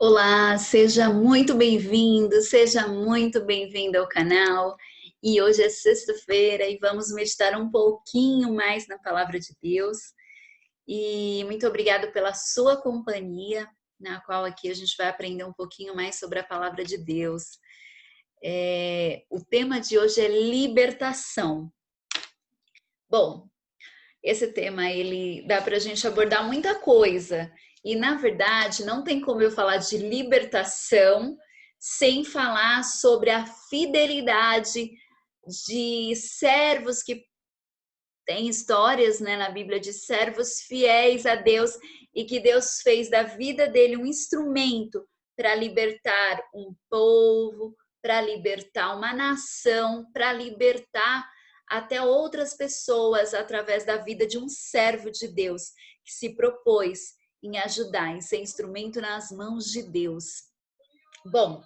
Olá, seja muito bem-vindo, seja muito bem-vinda ao canal. E hoje é sexta-feira e vamos meditar um pouquinho mais na Palavra de Deus. E muito obrigada pela sua companhia, na qual aqui a gente vai aprender um pouquinho mais sobre a Palavra de Deus. O tema de hoje é libertação. Bom, esse tema ele dá para a gente abordar muita coisa e na verdade não tem como eu falar de libertação sem falar sobre a fidelidade de servos que têm histórias, né, na Bíblia de servos fiéis a Deus e que Deus fez da vida dele um instrumento para libertar um povo, para libertar uma nação, para libertar até outras pessoas através da vida de um servo de Deus que se propôs em ajudar, em ser instrumento nas mãos de Deus. Bom,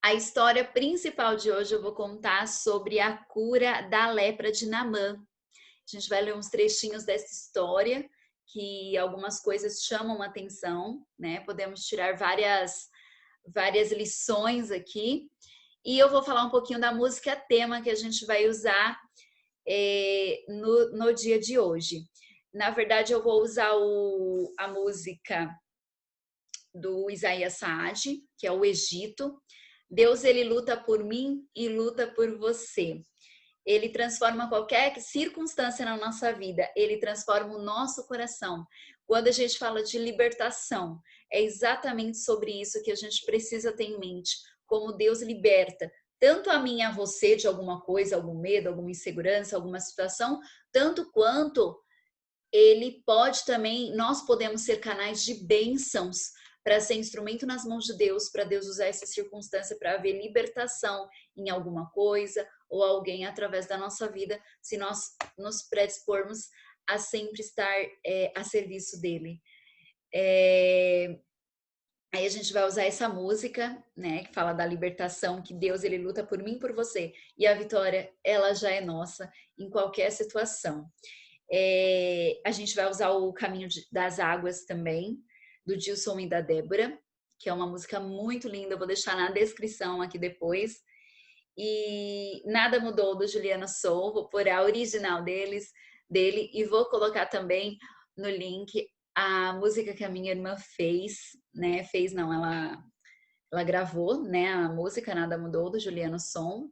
a história principal de hoje eu vou contar sobre a cura da lepra de Naamã. A gente vai ler uns trechinhos dessa história que algumas coisas chamam a atenção, né? Podemos tirar várias lições aqui. E eu vou falar um pouquinho da música tema que a gente vai usar no dia de hoje. Na verdade, eu vou usar a música do Isaías Saad, que é o Egito. Deus, ele luta por mim e luta por você. Ele transforma qualquer circunstância na nossa vida, ele transforma o nosso coração. Quando a gente fala de libertação, é exatamente sobre isso que a gente precisa ter em mente, como Deus liberta tanto a mim e a você de alguma coisa, algum medo, alguma insegurança, alguma situação, tanto quanto ele pode também, nós podemos ser canais de bênçãos para ser instrumento nas mãos de Deus, para Deus usar essa circunstância para haver libertação em alguma coisa ou alguém através da nossa vida, se nós nos predispormos a sempre estar a serviço dele. Aí a gente vai usar essa música, né, que fala da libertação, que Deus ele luta por mim e por você, e a vitória ela já é nossa em qualquer situação. A gente vai usar o Caminho das Águas também, do Dilson e da Débora, que é uma música muito linda, eu vou deixar na descrição aqui depois. E Nada Mudou, do Juliano Sou, vou pôr a original dele, e vou colocar também no link a música que a minha irmã fez, né? Fez não, ela gravou, né? A música Nada Mudou, do Juliano Som.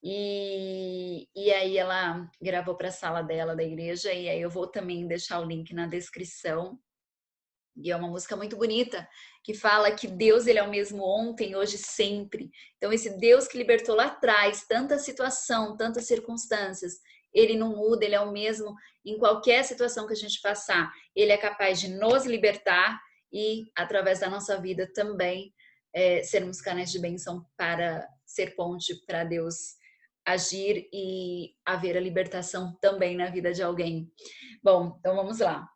E aí ela gravou para a sala dela da igreja, e aí eu vou também deixar o link na descrição. E é uma música muito bonita, que fala que Deus ele é o mesmo ontem, hoje e sempre. Então esse Deus que libertou lá atrás tanta situação, tantas circunstâncias, ele não muda, ele é o mesmo em qualquer situação que a gente passar. Ele é capaz de nos libertar e através da nossa vida também sermos canais de bênção para ser ponte para Deus agir e haver a libertação também na vida de alguém. Bom, então vamos lá.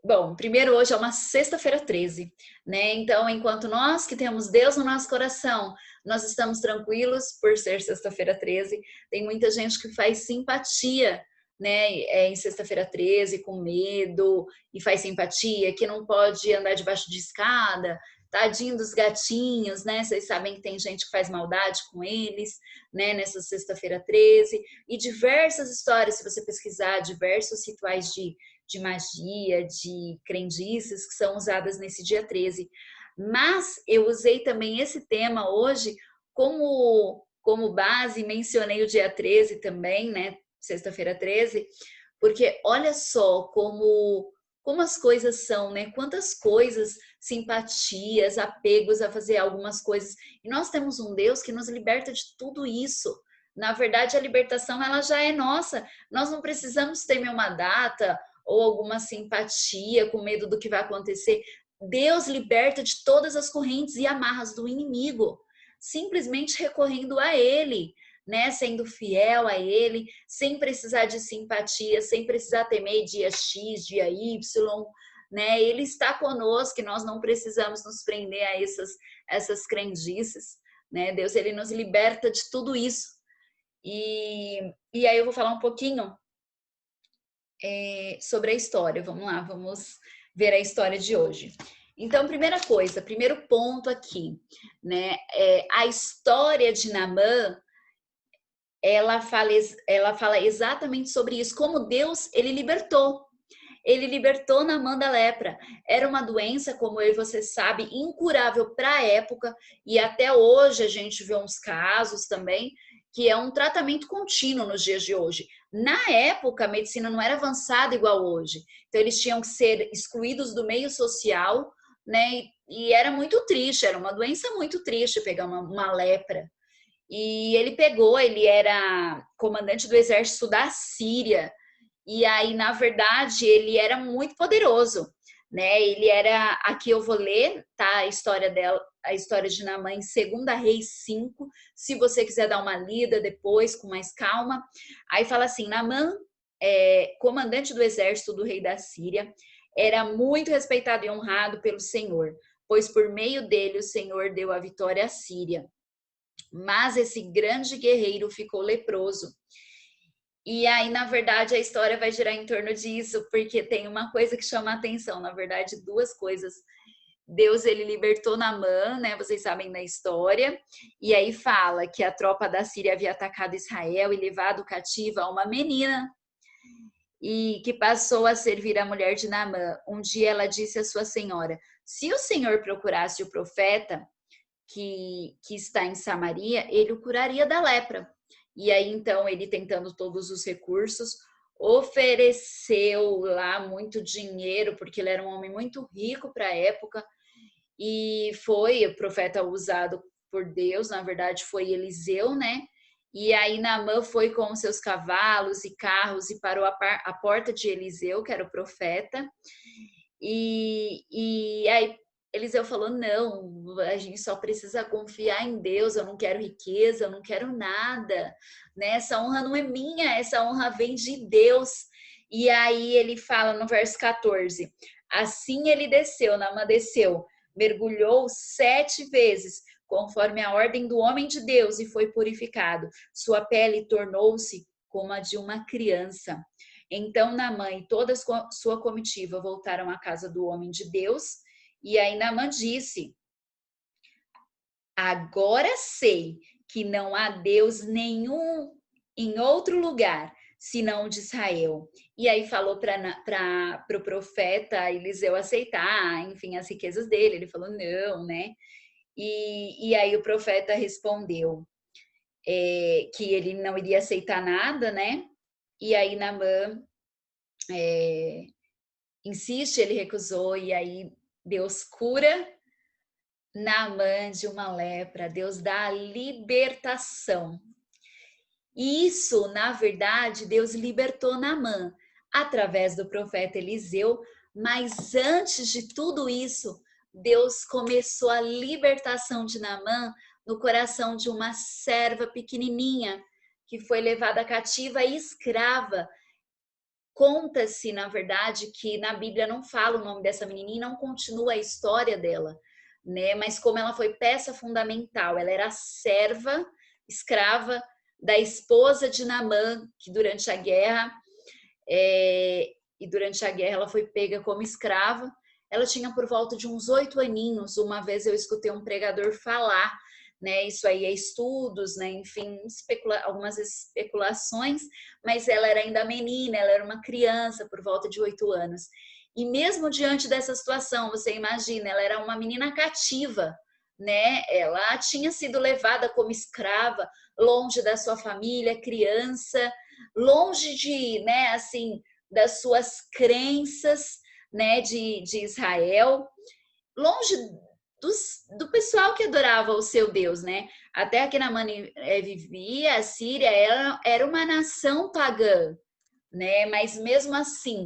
Bom, primeiro hoje é uma sexta-feira 13, né? Então, enquanto nós que temos Deus no nosso coração, nós estamos tranquilos por ser sexta-feira 13. Tem muita gente que faz simpatia, né? Em sexta-feira 13, com medo, e faz simpatia, que não pode andar debaixo de escada, tadinho dos gatinhos, né? Vocês sabem que tem gente que faz maldade com eles, né? Nessa sexta-feira 13, e diversas histórias, se você pesquisar, diversos rituais de magia, de crendices que são usadas nesse dia 13. Mas eu usei também esse tema hoje como base, mencionei o dia 13 também, né? Sexta-feira 13, porque olha só como as coisas são, né? Quantas coisas, simpatias, apegos a fazer algumas coisas. E nós temos um Deus que nos liberta de tudo isso. Na verdade, a libertação ela já é nossa. Nós não precisamos temer uma data ou alguma simpatia com medo do que vai acontecer. Deus liberta de todas as correntes e amarras do inimigo, simplesmente recorrendo a Ele, né? Sendo fiel a Ele, sem precisar de simpatia, sem precisar temer dia X, dia Y, né? Ele está conosco e nós não precisamos nos prender a essas crendices, né? Deus, ele nos liberta de tudo isso. E aí eu vou falar um pouquinho sobre a história. Vamos lá, vamos ver a história de hoje. Então, primeira coisa, primeiro ponto aqui, né? A história de Naamã, ela fala exatamente sobre isso, como Deus, ele libertou. Ele libertou Naamã da lepra. Era uma doença, como eu e você sabe, incurável para a época, e até hoje a gente vê uns casos também, que é um tratamento contínuo nos dias de hoje. Na época, a medicina não era avançada igual hoje. Então, eles tinham que ser excluídos do meio social, né? E era muito triste, era uma doença muito triste pegar uma lepra. E ele pegou, ele era comandante do exército da Síria, e aí, na verdade, ele era muito poderoso, né? Ele era, aqui eu vou ler, tá? A história dela, a história de Naamã em 2 Reis 5, se você quiser dar uma lida depois, com mais calma. Aí fala assim, Naamã, comandante do exército do rei da Síria, era muito respeitado e honrado pelo Senhor, pois por meio dele o Senhor deu a vitória à Síria. Mas esse grande guerreiro ficou leproso. E aí, na verdade, a história vai girar em torno disso, porque tem uma coisa que chama a atenção, na verdade, duas coisas. Deus, ele libertou Naamã, né? Vocês sabem da história. E aí fala que a tropa da Síria havia atacado Israel e levado cativa uma menina e que passou a servir a mulher de Naamã. Um dia ela disse à sua senhora: se o Senhor procurasse o profeta que está em Samaria, ele o curaria da lepra. E aí, então, ele tentando todos os recursos, ofereceu lá muito dinheiro, porque ele era um homem muito rico para a época, e foi o profeta usado por Deus, na verdade foi Eliseu, né? E aí Naamã foi com seus cavalos e carros e parou a porta de Eliseu, que era o profeta, e aí Eliseu falou: não, a gente só precisa confiar em Deus, eu não quero riqueza, eu não quero nada, né? Essa honra não é minha, essa honra vem de Deus. E aí ele fala no verso 14: assim ele desceu, Naamã desceu, mergulhou 7 vezes, conforme a ordem do homem de Deus, e foi purificado. Sua pele tornou-se como a de uma criança. Então Naamã e toda a sua comitiva voltaram à casa do homem de Deus. E aí Naamã disse: agora sei que não há Deus nenhum em outro lugar senão o de Israel. E aí falou para o profeta Eliseu aceitar, enfim, as riquezas dele. Ele falou: não, né? E aí o profeta respondeu que ele não iria aceitar nada, né? E aí Naamã insiste, ele recusou, e aí Deus cura Naamã de uma lepra, Deus dá a libertação. E isso, na verdade, Deus libertou Naamã através do profeta Eliseu, mas antes de tudo isso, Deus começou a libertação de Naamã no coração de uma serva pequenininha que foi levada cativa e escrava. Conta-se, na verdade, que na Bíblia não fala o nome dessa menininha, não continua a história dela, né? Mas como ela foi peça fundamental, ela era serva, escrava da esposa de Naamã, que durante a guerra, ela foi pega como escrava. Ela tinha por volta de uns 8 aninhos. Uma vez eu escutei um pregador falar, né? Isso aí é estudos, né? Enfim, algumas especulações, mas ela era ainda menina, ela era uma criança por volta de 8 anos. E mesmo diante dessa situação, você imagina, ela era uma menina cativa, né? Ela tinha sido levada como escrava, longe da sua família, criança, longe de, né, assim, das suas crenças, né, de Israel, longe do pessoal que adorava o seu Deus, né? Até aqui na vivia, a Síria era uma nação pagã, né? Mas mesmo assim,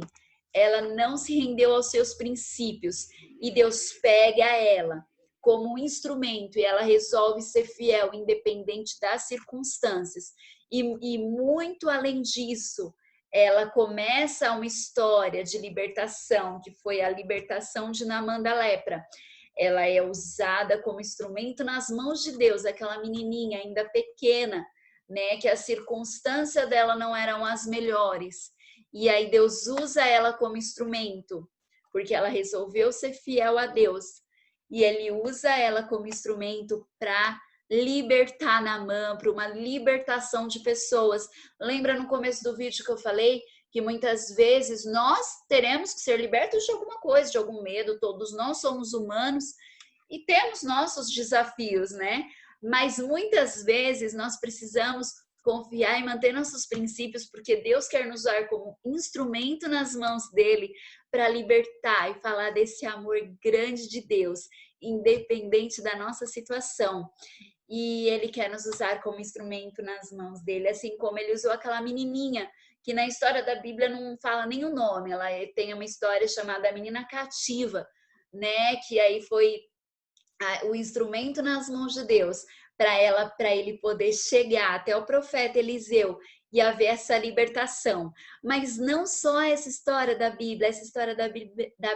ela não se rendeu aos seus princípios e Deus pega ela como um instrumento e ela resolve ser fiel, independente das circunstâncias. E muito além disso, ela começa uma história de libertação, que foi a libertação de Naamã da lepra. Ela é usada como instrumento nas mãos de Deus, aquela menininha ainda pequena, né, que a circunstância dela não eram as melhores. E aí Deus usa ela como instrumento porque ela resolveu ser fiel a Deus. E ele usa ela como instrumento para libertar Naamã, para uma libertação de pessoas. Lembra no começo do vídeo que eu falei que muitas vezes nós teremos que ser libertos de alguma coisa, de algum medo, todos nós somos humanos e temos nossos desafios, né? Mas muitas vezes nós precisamos confiar e manter nossos princípios, porque Deus quer nos usar como instrumento nas mãos dele para libertar e falar desse amor grande de Deus, independente da nossa situação. E ele quer nos usar como instrumento nas mãos dele, assim como ele usou aquela menininha, que na história da Bíblia não fala nem o nome, ela tem uma história chamada a Menina Cativa, né? Que aí foi o instrumento nas mãos de Deus para ele poder chegar até o profeta Eliseu e haver essa libertação. Mas não só essa história da Bíblia, essa história da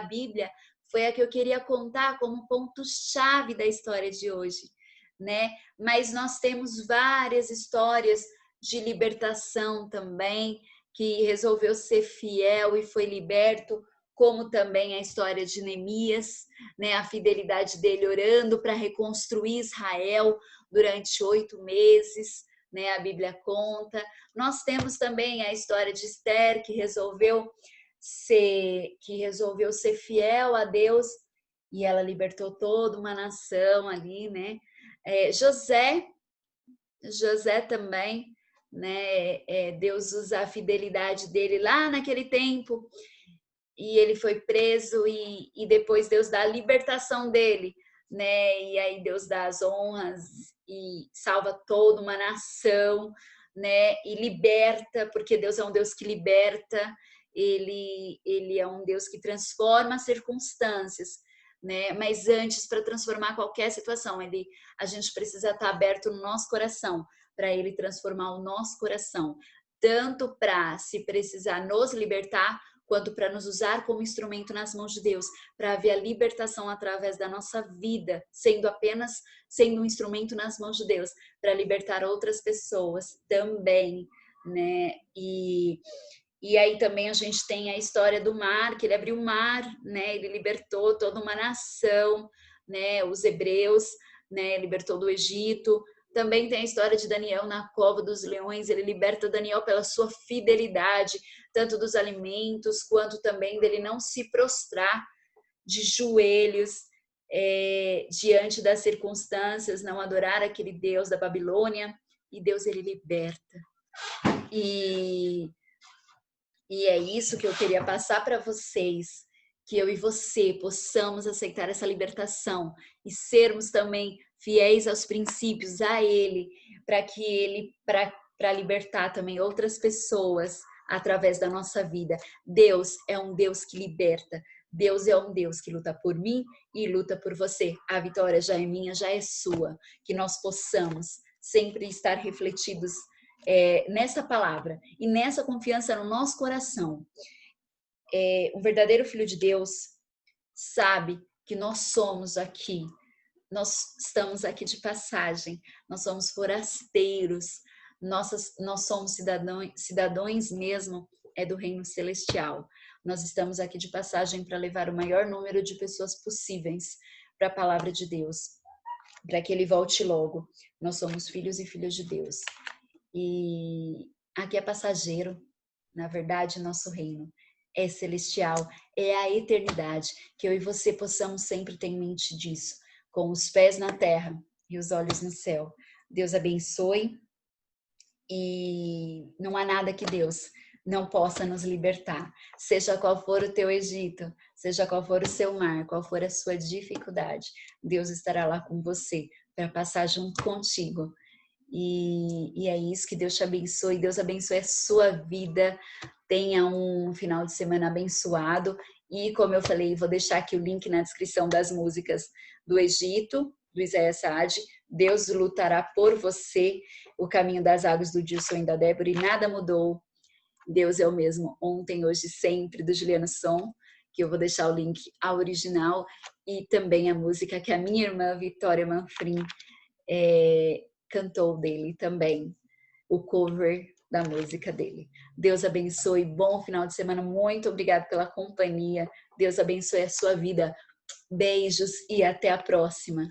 Bíblia foi a que eu queria contar como ponto-chave da história de hoje, né? Mas nós temos várias histórias de libertação também, que resolveu ser fiel e foi liberto, como também a história de Neemias, né, a fidelidade dele orando para reconstruir Israel durante 8 meses, né, a Bíblia conta. Nós temos também a história de Esther, que resolveu ser fiel a Deus e ela libertou toda uma nação ali, né? José também, né? Deus usa a fidelidade dele lá naquele tempo e ele foi preso e depois Deus dá a libertação dele, né? E aí Deus dá as honras e salva toda uma nação, né? E liberta, porque Deus é um Deus que liberta, ele é um Deus que transforma as circunstâncias, né? Mas antes, para transformar qualquer situação, a gente precisa estar aberto no nosso coração para ele transformar o nosso coração, tanto para, se precisar, nos libertar, quanto para nos usar como instrumento nas mãos de Deus, para haver a libertação através da nossa vida, sendo um instrumento nas mãos de Deus, para libertar outras pessoas também, né? E aí também a gente tem a história do mar, que ele abriu o mar, né? Ele libertou toda uma nação, né? Os hebreus, né? Libertou do Egito. Também tem a história de Daniel na cova dos leões, ele liberta Daniel pela sua fidelidade, tanto dos alimentos, quanto também dele não se prostrar de joelhos diante das circunstâncias, não adorar aquele Deus da Babilônia, e Deus ele liberta. E é isso que eu queria passar para vocês, que eu e você possamos aceitar essa libertação e sermos também fiéis aos princípios, a Ele, para libertar também outras pessoas através da nossa vida. Deus é um Deus que liberta. Deus é um Deus que luta por mim e luta por você. A vitória já é minha, já é sua. Que nós possamos sempre estar refletidos nessa palavra e nessa confiança no nosso coração. Um verdadeiro filho de Deus sabe que nós somos aqui, nós estamos aqui de passagem, nós somos forasteiros, nós somos cidadãos mesmo do reino celestial. Nós estamos aqui de passagem para levar o maior número de pessoas possíveis para a palavra de Deus, para que ele volte logo. Nós somos filhos e filhas de Deus. E aqui é passageiro, na verdade, nosso reino é celestial, é a eternidade, que eu e você possamos sempre ter em mente disso, com os pés na terra e os olhos no céu. Deus abençoe e não há nada que Deus não possa nos libertar, seja qual for o teu Egito, seja qual for o seu mar, qual for a sua dificuldade, Deus estará lá com você para passar junto contigo. E é isso, que Deus te abençoe, Deus abençoe a sua vida, tenha um final de semana abençoado e, como eu falei, vou deixar aqui o link na descrição das músicas do Egito, do Isaías Saad, Deus lutará por você, O Caminho das Águas do Dilson e da Débora, e nada mudou, Deus é o mesmo, ontem, hoje, sempre, do Juliano Som, que eu vou deixar o link ao original e também a música que a minha irmã Vitória Manfrim cantou dele também, o cover da música dele. Deus abençoe, bom final de semana, muito obrigada pela companhia. Deus abençoe a sua vida. Beijos e até a próxima.